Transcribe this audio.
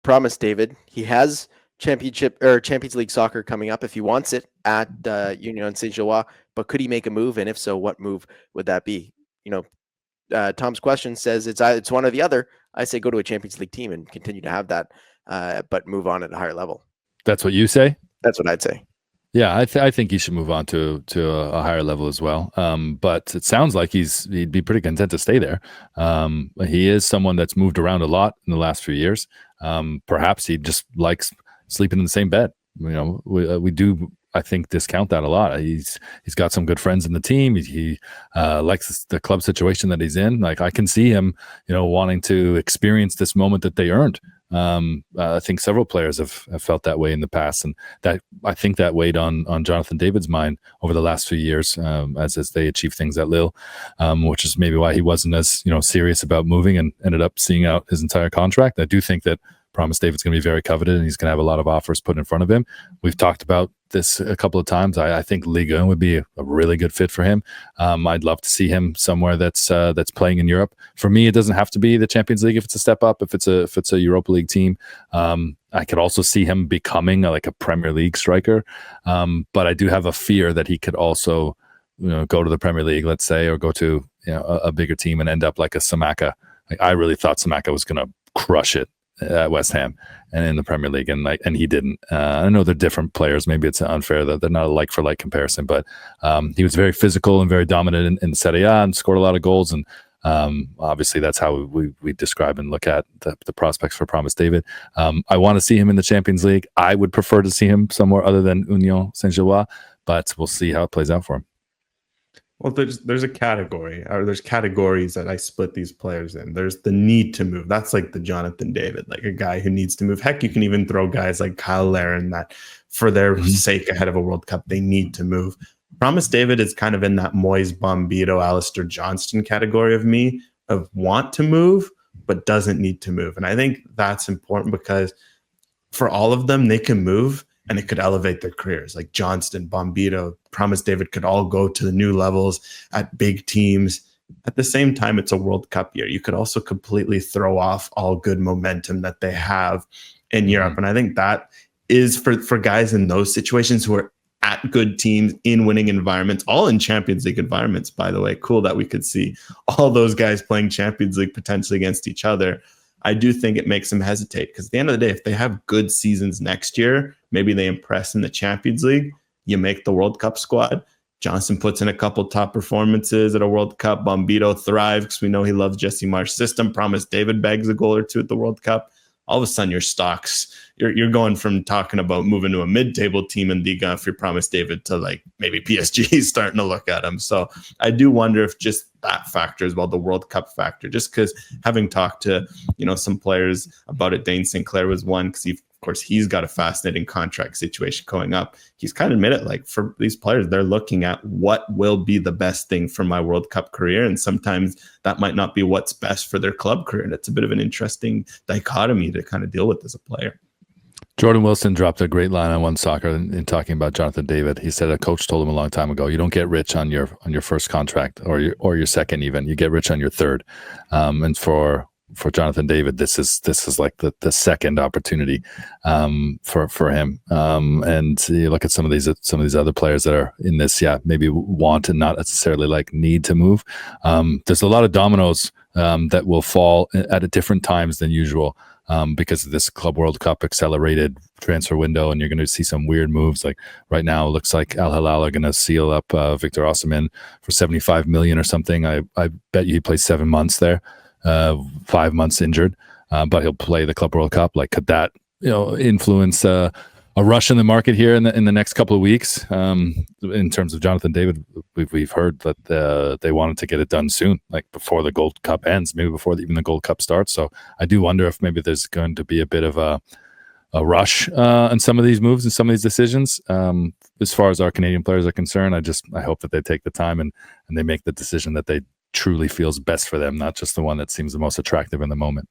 Promise David. He has Champions League soccer coming up if he wants it at Union Saint-Gilloise. But could he make a move? And if so, what move would that be? Tom's question says it's one or the other. I say go to a Champions League team and continue to have that, but move on at a higher level. That's what you say? That's what I'd say. Yeah, I think he should move on to a higher level as well. But it sounds like he'd be pretty content to stay there. He is someone that's moved around a lot in the last few years. Perhaps he just likes sleeping in the same bed. We do, I think, discount that a lot. He's got some good friends in the team. He likes the club situation that he's in. Like, I can see him, wanting to experience this moment that they earned. I think several players have felt that way in the past, and that I think that weighed on Jonathan David's mind over the last few years as they achieved things at Lille, which is maybe why he wasn't as serious about moving and ended up seeing out his entire contract. I do think that Promise David's going to be very coveted, and he's going to have a lot of offers put in front of him. We've talked about this a couple of times. I think Ligue 1 would be a really good fit for him. I'd love to see him somewhere that's playing in Europe. For me, it doesn't have to be the Champions League if it's a step up. If it's a Europa League team, I could also see him becoming like a Premier League striker. But I do have a fear that he could also go to the Premier League, let's say, or go to a bigger team and end up like a Samaka. Like, I really thought Samaka was going to crush it at West Ham and in the Premier League, and he didn't. I know they're different players. Maybe it's unfair that they're not a like for like comparison, but he was very physical and very dominant in Serie A and scored a lot of goals. And obviously, that's how we describe and look at the prospects for Promise David. I want to see him in the Champions League. I would prefer to see him somewhere other than Union Saint-Gilloise, but we'll see how it plays out for him. Well, there's a category, or there's categories that I split these players in. There's the need to move. That's like the Jonathan David, like a guy who needs to move. Heck, you can even throw guys like Kyle Larin that for their sake ahead of a World Cup, they need to move. Promise David is kind of in that Moise Bombito, Alistair Johnston category of want to move, but doesn't need to move. And I think that's important because for all of them, they can move and it could elevate their careers. Like Johnston, Bombito, Promise David could all go to the new levels at big teams. At the same time, it's a World Cup year. You could also completely throw off all good momentum that they have in Europe. And I think that is for guys in those situations who are at good teams in winning environments, all in Champions League environments, by the way. Cool that we could see all those guys playing Champions League potentially against each other. I do think it makes them hesitate because at the end of the day, if they have good seasons next year, maybe they impress in the Champions League, you make the World Cup squad. Johnson puts in a couple top performances at a World Cup. Bombito thrives because we know he loves Jesse Marsch's system. Promise David bags a goal or two at the World Cup. All of a sudden, your stocks, you're going from talking about moving to a mid-table team in Liga if you Promise David to like maybe PSG starting to look at him. So I do wonder if just that factor as well, the World Cup factor, just because having talked to, some players about it, Dane Sinclair was one because of course, he's got a fascinating contract situation going up. He's kind of admitted, like, for these players, they're looking at what will be the best thing for my World Cup career. And sometimes that might not be what's best for their club career. And it's a bit of an interesting dichotomy to kind of deal with as a player. Jordan Wilson dropped a great line on One Soccer in talking about Jonathan David. He said a coach told him a long time ago, you don't get rich on your first contract or your second even. You get rich on your third. And for Jonathan David, this is like the second opportunity for him. And you look at some of these other players that are in this, maybe want and not necessarily like need to move. There's a lot of dominoes that will fall at different times than usual because of this Club World Cup accelerated transfer window, and you're going to see some weird moves. Like right now, it looks like Al Hilal are going to seal up Victor Osimhen for 75 million or something. I bet you he plays 7 months there. 5 months injured, but he'll play the Club World Cup. Like, could that influence a rush in the market here in the next couple of weeks? In terms of Jonathan David, we've heard that they wanted to get it done soon, like before the Gold Cup ends, maybe before even the Gold Cup starts. So I do wonder if maybe there's going to be a bit of a rush in some of these moves and some of these decisions. As far as our Canadian players are concerned, I hope that they take the time and they make the decision that they truly feels best for them, not just the one that seems the most attractive in the moment.